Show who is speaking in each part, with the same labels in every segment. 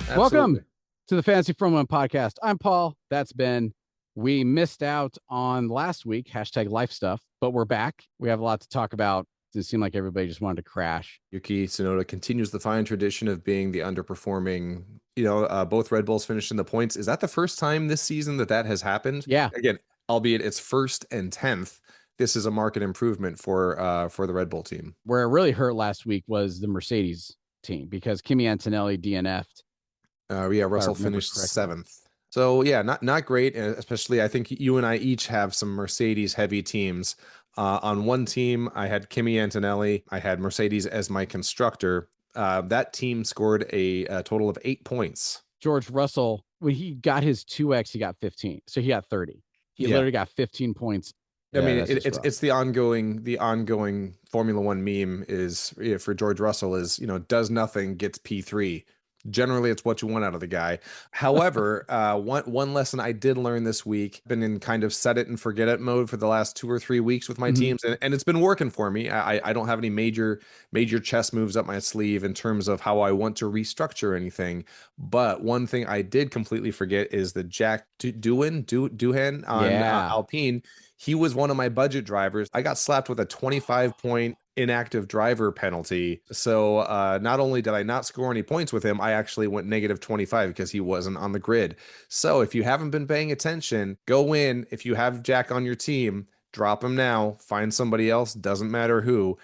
Speaker 1: Absolutely.
Speaker 2: Welcome to the Fantasy From One podcast. I'm Paul. That's Ben. We missed out on last week, hashtag life stuff, but we're back. We have a lot to talk about. It seemed like everybody just wanted to crash.
Speaker 1: Yuki Tsunoda continues the fine tradition of being the underperforming. Both Red Bulls finished in the points. Is that the first time this season that has happened?
Speaker 2: Yeah,
Speaker 1: Again, albeit it's first and 10th. This is a market improvement for the Red Bull team.
Speaker 2: where it really hurt last week was the Mercedes team because Kimi Antonelli DNF'd,
Speaker 1: Yeah,
Speaker 2: if I
Speaker 1: Russell
Speaker 2: remember
Speaker 1: finished
Speaker 2: correctly.
Speaker 1: seventh. So yeah, not great. Especially, I think you and I each have some Mercedes heavy teams. On one team, I had Kimi Antonelli. I had Mercedes as my constructor. That team scored a total of 8 points.
Speaker 2: George Russell, when he got his 2X, he got 15. So he got 30. He
Speaker 1: Yeah,
Speaker 2: literally got 15 points.
Speaker 1: I
Speaker 2: Yeah,
Speaker 1: mean
Speaker 2: that's just rough.
Speaker 1: it's the ongoing Formula One meme is, for George Russell is, does nothing, gets P3. Generally, it's what you want out of the guy. However, one lesson I did learn this week, been in kind of set it and forget it mode for the last 2 or 3 weeks with my
Speaker 2: Mhm.
Speaker 1: teams, and it's been working for me. I don't have any major chess moves up my sleeve in terms of how I want to restructure anything. But one thing I did completely forget is the Jack Doohan on
Speaker 2: Yeah.
Speaker 1: Alpine. He was one of my budget drivers. I got slapped with a 25-point inactive driver penalty. So not only did I not score any points with him, I actually went -25 because he wasn't on the grid. So if you haven't been paying attention, go in. If you have Jack on your team, drop him now. Find somebody else. Doesn't matter who.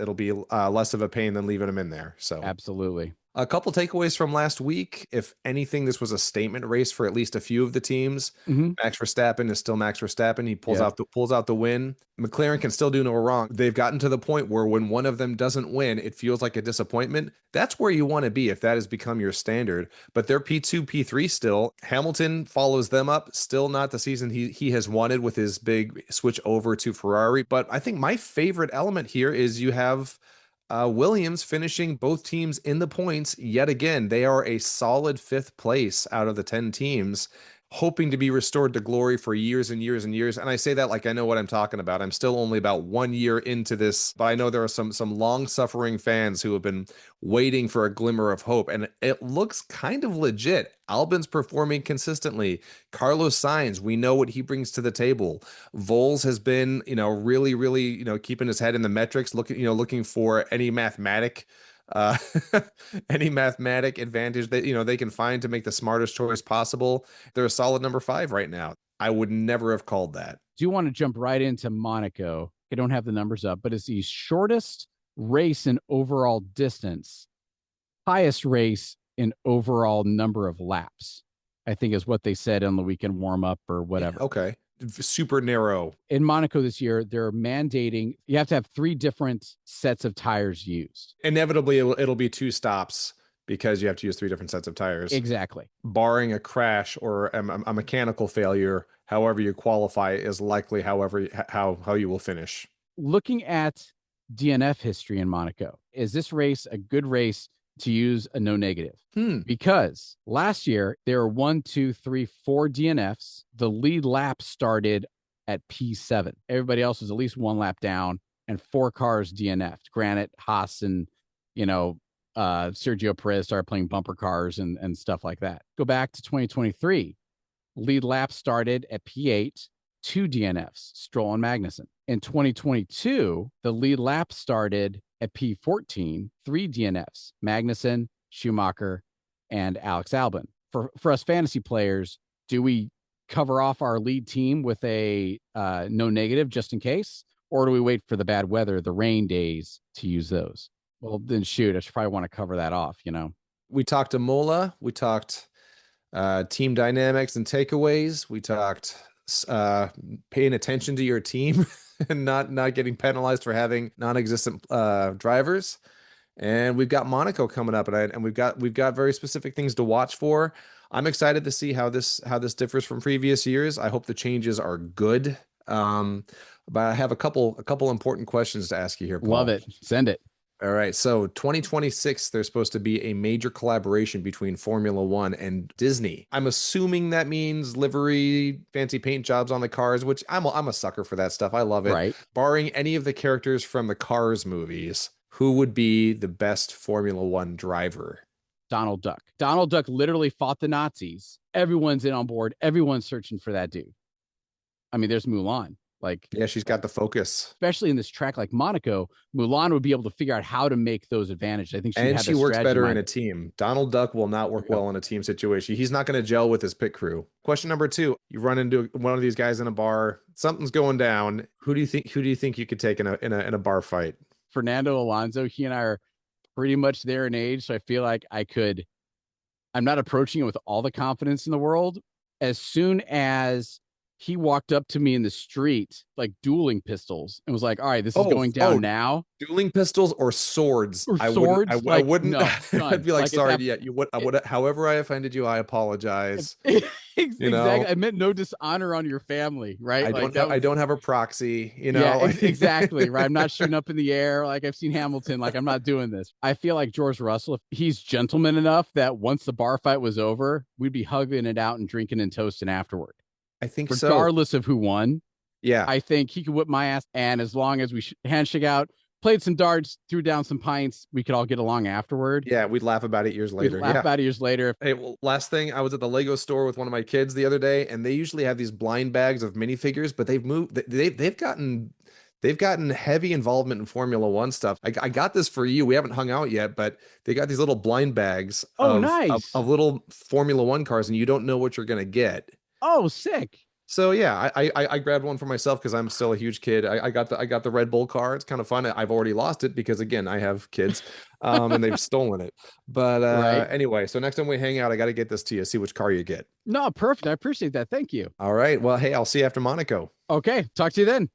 Speaker 1: It'll be less of a pain than leaving him in there. So
Speaker 2: Absolutely.
Speaker 1: a couple takeaways from last week. If anything, this was a statement race for at least a few of the teams.
Speaker 2: Hmm.
Speaker 1: Max Verstappen is still Max Verstappen. He
Speaker 2: Yep.
Speaker 1: pulls out the win. McLaren can still do no wrong. They've gotten to the point where when one of them doesn't win, it feels like a disappointment. That's where you want to be if that has become your standard. But they're P2, P3 still. Hamilton follows them up. Still not the season he has wanted with his big switch over to Ferrari. But I think my favorite element here is you have Williams finishing both teams in the points yet again. They are a solid fifth place out of the 10 teams, hoping to be restored to glory for years and years and years. And I say that like I know what I'm talking about. I'm still only about 1 year into this, but I know there are some long-suffering fans who have been waiting for a glimmer of hope, and it looks kind of legit. Albon's performing consistently. Carlos Sainz, we know what he brings to the table. Voles has been, really, really, keeping his head in the metrics, looking for any mathematic uh any mathematic advantage that they can find to make the smartest choice possible. They're a solid number 5 right now. I would never have called that.
Speaker 2: Do you want to jump right into Monaco? I don't have the numbers up, but it's the shortest race in overall distance, highest race in overall number of laps, I think is what they said on the weekend warm up or
Speaker 1: Yeah,
Speaker 2: whatever.
Speaker 1: okay. Super narrow.
Speaker 2: In Monaco this year, they're mandating you have to have 3 different sets of tires used.
Speaker 1: Inevitably it'll be 2 stops because you have to use 3 different sets of tires,
Speaker 2: Exactly.
Speaker 1: barring a crash or a mechanical failure. However you qualify is likely how you will finish.
Speaker 2: Looking at DNF history in Monaco, is this race a good race to use a no negative? Because last year there were 1, 2, 3, 4 DNFs. The lead lap started at P7. Everybody else was at least 1 lap down, and 4 cars DNF'd. Granted, Haas and Sergio Perez started playing bumper cars and stuff like that. Go back to 2023. Lead lap started at P8, 2 DNFs, Stroll and Magnussen. In 2022, the lead lap started at P14, 3 DNFs, Magnussen, Schumacher, and Alex Albon. For us fantasy players, do we cover off our lead team with a no negative just in case? Or do we wait for the bad weather, the rain days, to use those? Well, then shoot, I should probably want to cover that off,
Speaker 1: We talked to Mola. We talked team dynamics and takeaways. We talked paying attention to your team and not getting penalized for having non-existent drivers. And we've got Monaco coming up, and we've got very specific things to watch for. I'm excited to see how this differs from previous years. I hope the changes are good. But I have a couple important questions to ask you here,
Speaker 2: Love
Speaker 1: Paul.
Speaker 2: it. Send it.
Speaker 1: All right, so 2026, there's supposed to be a major collaboration between Formula One and Disney. I'm assuming that means livery, fancy paint jobs on the cars, which I'm a sucker for that stuff. I love it.
Speaker 2: Right.
Speaker 1: Barring any of the characters from the Cars movies, who would be the best Formula One driver?
Speaker 2: Donald Duck. Donald Duck literally fought the Nazis. Everyone's in on board. Everyone's searching for that dude. I mean, there's Mulan. Like,
Speaker 1: Yeah, she's got the focus.
Speaker 2: especially in this track like Monaco, Mulan would be able to figure out how to make those advantages. I think she'd
Speaker 1: And
Speaker 2: have
Speaker 1: she
Speaker 2: the
Speaker 1: works
Speaker 2: strategy
Speaker 1: better in
Speaker 2: mind.
Speaker 1: a team. Donald Duck will not work well in a team situation. He's not going to gel with his pit crew. Question number 2. You run into one of these guys in a bar, something's going down. Who do you think you could take in a bar fight?
Speaker 2: Fernando Alonso, he and I are pretty much there in age. So I feel like I'm not approaching it with all the confidence in the world. As soon as he walked up to me in the street, like dueling pistols, and was like, "All right, this is going down
Speaker 1: Oh,
Speaker 2: now."
Speaker 1: dueling pistols or swords?
Speaker 2: Or
Speaker 1: I wouldn't. I,
Speaker 2: swords,
Speaker 1: I
Speaker 2: like
Speaker 1: wouldn't.
Speaker 2: no,
Speaker 1: I'd
Speaker 2: done.
Speaker 1: be like,
Speaker 2: Like at
Speaker 1: sorry.
Speaker 2: that,
Speaker 1: Yeah, you would. I would. However, I offended you, I apologize. You
Speaker 2: exactly.
Speaker 1: know,
Speaker 2: I meant no dishonor on your family, right?
Speaker 1: I
Speaker 2: Like
Speaker 1: don't
Speaker 2: that
Speaker 1: have. I
Speaker 2: was,
Speaker 1: don't have a proxy.
Speaker 2: yeah,
Speaker 1: Like,
Speaker 2: exactly, right. I'm not shooting up in the air like I've seen Hamilton. Like I'm not doing this. I feel like George Russell, if he's gentleman enough that once the bar fight was over, we'd be hugging it out and drinking and toasting afterward,
Speaker 1: I think so.
Speaker 2: regardless of who won.
Speaker 1: Yeah.
Speaker 2: I think he could whip my ass. And as long as we handshake out, played some darts, threw down some pints, we could all get along afterward.
Speaker 1: Yeah. We'd laugh about it years
Speaker 2: We'd
Speaker 1: later.
Speaker 2: laugh
Speaker 1: Yeah.
Speaker 2: about it years later.
Speaker 1: Hey, well, last thing, I was at the Lego store with one of my kids the other day, and they usually have these blind bags of minifigures, but they've moved. They've gotten heavy involvement in Formula One stuff. I got this for you. We haven't hung out yet, but they got these little blind bags
Speaker 2: Oh,
Speaker 1: of
Speaker 2: nice.
Speaker 1: of little Formula One cars, and you don't know what you're gonna get.
Speaker 2: Oh, sick.
Speaker 1: So yeah, I grabbed one for myself because I'm still a huge kid. I got the Red Bull car. It's kind of fun. I've already lost it because again I have kids, and they've stolen it. But
Speaker 2: Right.
Speaker 1: anyway, so next time we hang out, I got to get this to you. See which car you get.
Speaker 2: No, perfect. I appreciate that. Thank you.
Speaker 1: All right. Well, hey, I'll see you after Monaco.
Speaker 2: Okay. Talk to you then.